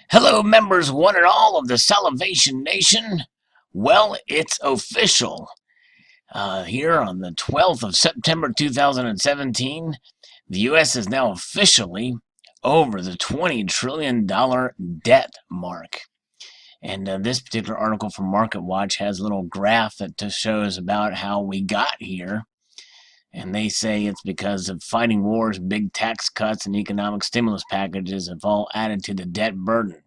Hello, members one and all of the Salivation Nation. Well, it's official. Here on the 12th of September 2017, the U.S. is now officially over the $20 trillion debt mark. And this particular article from MarketWatch has a little graph that just shows about how we got here. And they say it's because of fighting wars, big tax cuts, and economic stimulus packages have all added to the debt burden.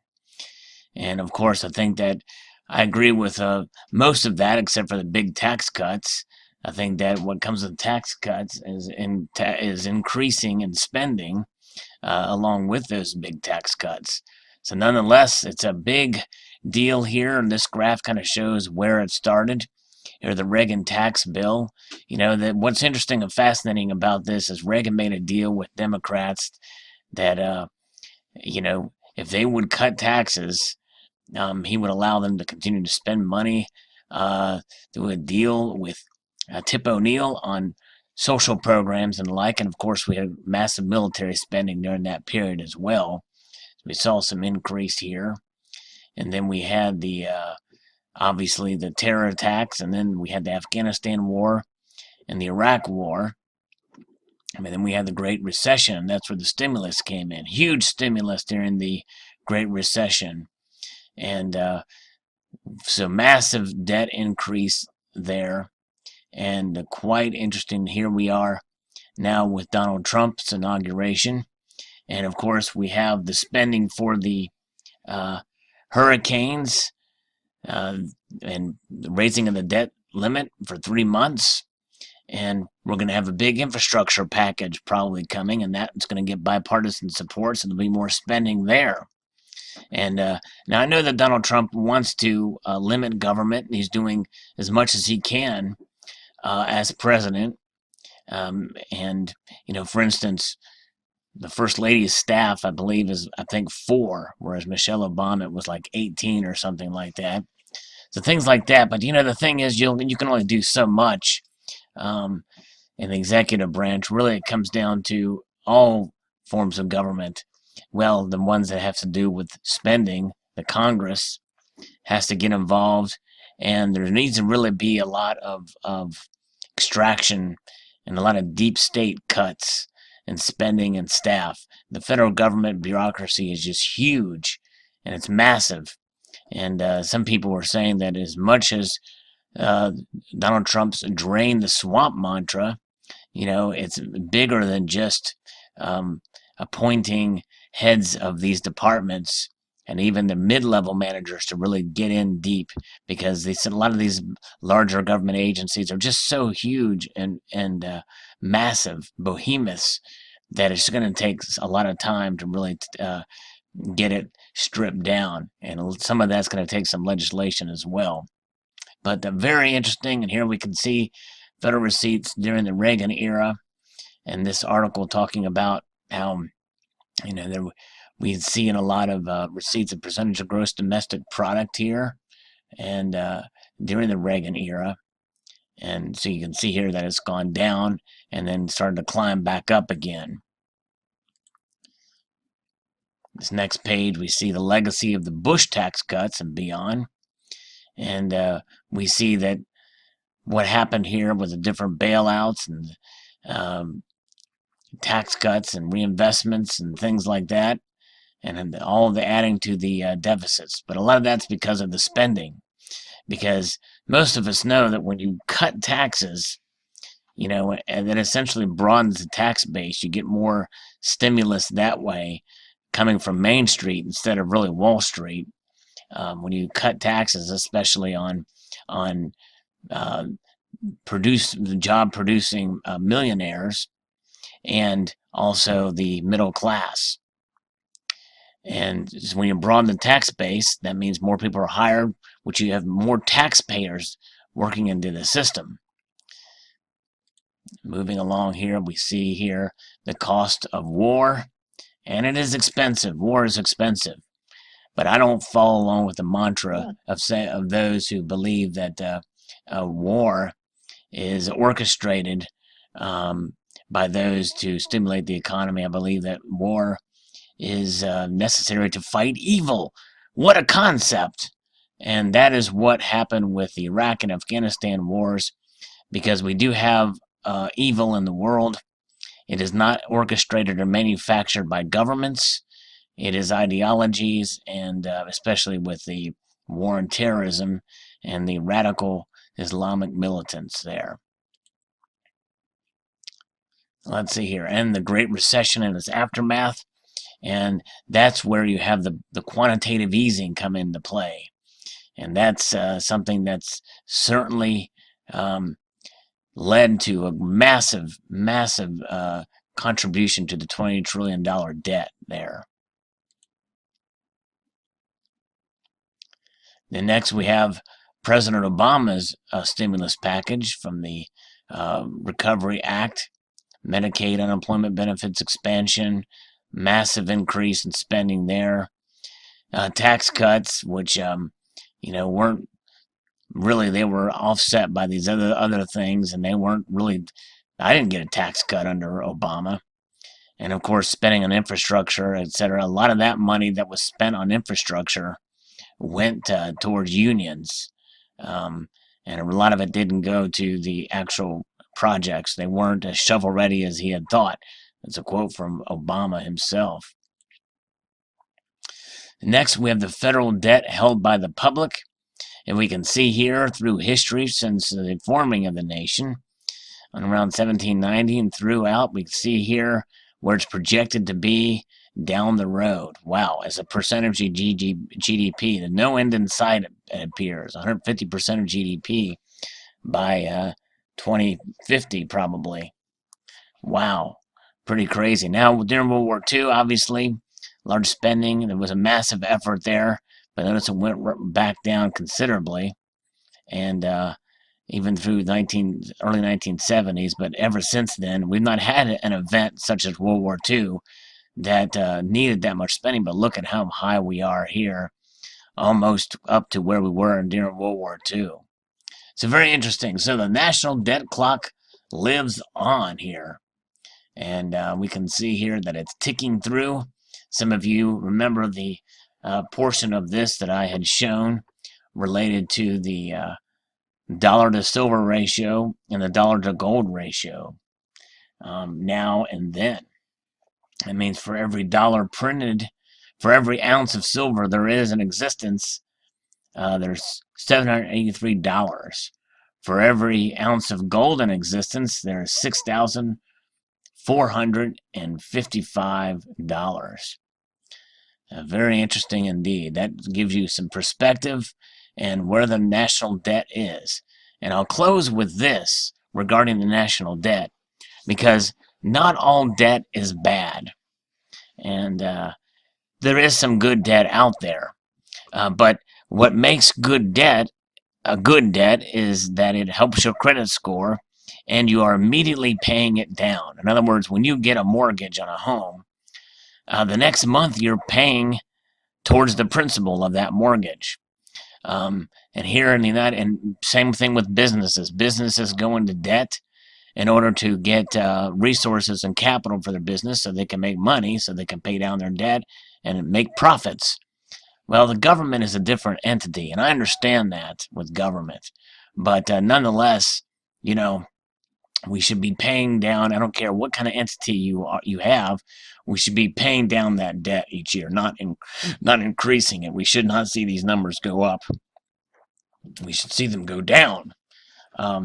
And of course, I think that I agree with most of that, except for the big tax cuts. I think that what comes with tax cuts is increasing in spending along with those big tax cuts. So nonetheless, it's a big deal here, and this graph kind of shows where it started. Or the Reagan tax bill. You know, that what's interesting and fascinating about this is Reagan made a deal with Democrats that, you know, if they would cut taxes, he would allow them to continue to spend money, do a deal with Tip O'Neill on social programs and the like. And of course, we had massive military spending during that period as well. We saw some increase here. And then we had the obviously the terror attacks, and then we had the Afghanistan war and the Iraq war. I mean, then we had the Great Recession. That's where the stimulus came in. Huge stimulus during the Great Recession. And so massive debt increase there. And quite interesting. Here we are now with Donald Trump's inauguration. And of course, we have the spending for the hurricanes, and the raising of the debt limit for 3 months. And we're going to have a big infrastructure package probably coming, and that's going to get bipartisan support, so there'll be more spending there. And now I know that Donald Trump wants to limit government, and he's doing as much as he can as president. And, you know, for instance, the First Lady's staff, I believe, is, I think, 4, whereas Michelle Obama was like 18 or something like that. So things like that. But, you know, the thing is, you can only do so much in the executive branch. Really, it comes down to all forms of government. Well, the ones that have to do with spending, the Congress has to get involved. And there needs to really be a lot of extraction and a lot of deep state cuts and spending and staff. The federal government bureaucracy is just huge, and it's massive. And some people were saying that as much as Donald Trump's drain the swamp mantra, you know, it's bigger than just appointing heads of these departments and even the mid-level managers to really get in deep, because they said a lot of these larger government agencies are just so huge and massive behemoths that it's going to take a lot of time to really get it stripped down, and some of that's going to take some legislation as well. But very interesting, and here we can see federal receipts during the Reagan era, and this article talking about how, you know, we'd see in a lot of receipts a percentage of gross domestic product here, and during the Reagan era. And so you can see here that it's gone down and then started to climb back up again. This next page, we see the legacy of the Bush tax cuts and beyond. And we see that what happened here with the different bailouts and tax cuts and reinvestments and things like that, and all the adding to the deficits. But a lot of that's because of the spending. Because most of us know that when you cut taxes, you know, and that essentially broadens the tax base, you get more stimulus that way coming from Main Street instead of really Wall Street. When you cut taxes, especially on job-producing millionaires and also the middle class. And when you broaden the tax base, that means more people are hired, which you have more taxpayers working into the system. Moving along here, we see here the cost of war, and it is expensive. War is expensive. But I don't follow along with the mantra of those who believe that war is orchestrated by those to stimulate the economy. I believe that war is necessary to fight evil. What a concept! And that is what happened with the Iraq and Afghanistan wars, because we do have evil in the world. It is not orchestrated or manufactured by governments. It is ideologies, and especially with the war on terrorism and the radical Islamic militants there. Let's see here. And the Great Recession and its aftermath. And that's where you have the quantitative easing come into play. And that's something that's certainly led to a massive, massive contribution to the $20 trillion debt there. Then next we have President Obama's stimulus package from the Recovery Act, Medicaid unemployment benefits expansion, massive increase in spending there, tax cuts, which weren't really, they were offset by these other things, and they weren't really. I didn't get a tax cut under Obama, and of course, spending on infrastructure, etc. A lot of that money that was spent on infrastructure went towards unions, and a lot of it didn't go to the actual projects. They weren't as shovel ready as he had thought. That's a quote from Obama himself. Next, we have the federal debt held by the public. And we can see here through history since the forming of the nation, on around 1790 and throughout, we can see here where it's projected to be down the road. Wow, as a percentage of GDP, the no end in sight, it appears. 150% of GDP by 2050 probably. Wow, pretty crazy. Now, during World War II, obviously, large spending. There was a massive effort there, but notice it went back down considerably, and even through early 1970s. But ever since then, we've not had an event such as World War II that needed that much spending. But look at how high we are here, almost up to where we were during World War II. So very interesting. So the national debt clock lives on here, and we can see here that it's ticking through. Some of you remember the portion of this that I had shown related to the dollar to silver ratio and the dollar to gold ratio now and then. That means for every dollar printed, for every ounce of silver there is in existence, there's $783. For every ounce of gold in existence, there's $6,455. Very interesting indeed. That gives you some perspective and where the national debt is. And I'll close with this regarding the national debt, because not all debt is bad. And there is some good debt out there. But what makes good debt a good debt is that it helps your credit score and you are immediately paying it down. In other words, when you get a mortgage on a home, the next month you're paying towards the principal of that mortgage. And here in the United, and same thing with businesses. Businesses go into debt in order to get resources and capital for their business so they can make money, so they can pay down their debt and make profits. Well, the government is a different entity, and I understand that with government. But nonetheless, we should be paying down. I don't care what kind of entity you have. We should be paying down that debt each year, not increasing it. We should not see these numbers go up. We should see them go down, at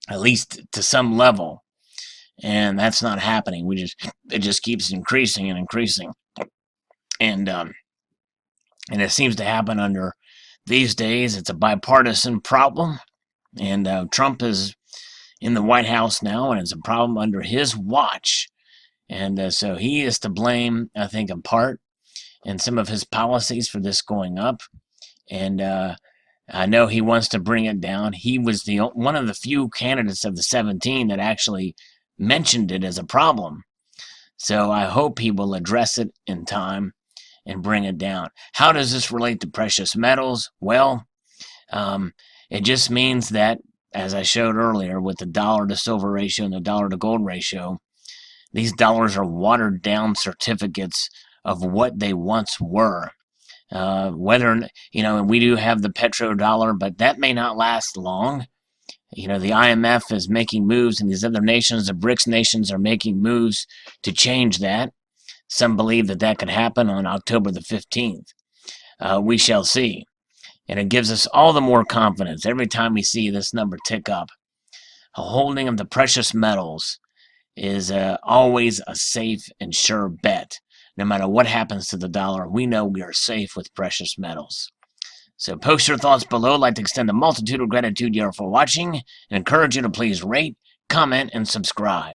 least to some level. And that's not happening. It just keeps increasing and increasing, and it seems to happen under these days. It's a bipartisan problem, and Trump is in the White House now, and it's a problem under his watch. And so he is to blame, I think, in part, in some of his policies for this going up. And I know he wants to bring it down. He was one of the few candidates of the 17 that actually mentioned it as a problem. So I hope he will address it in time and bring it down. How does this relate to precious metals? Well, it just means that as I showed earlier with the dollar to silver ratio and the dollar to gold ratio, these dollars are watered down certificates of what they once were. Whether, we do have the petrodollar, but that may not last long. The IMF is making moves, and these other nations, the BRICS nations, are making moves to change that. Some believe that could happen on October the 15th. We shall see. And it gives us all the more confidence every time we see this number tick up. A holding of the precious metals is always a safe and sure bet. No matter what happens to the dollar, we know we are safe with precious metals. So post your thoughts below. I'd like to extend a multitude of gratitude here for watching and encourage you to please rate, comment, and subscribe.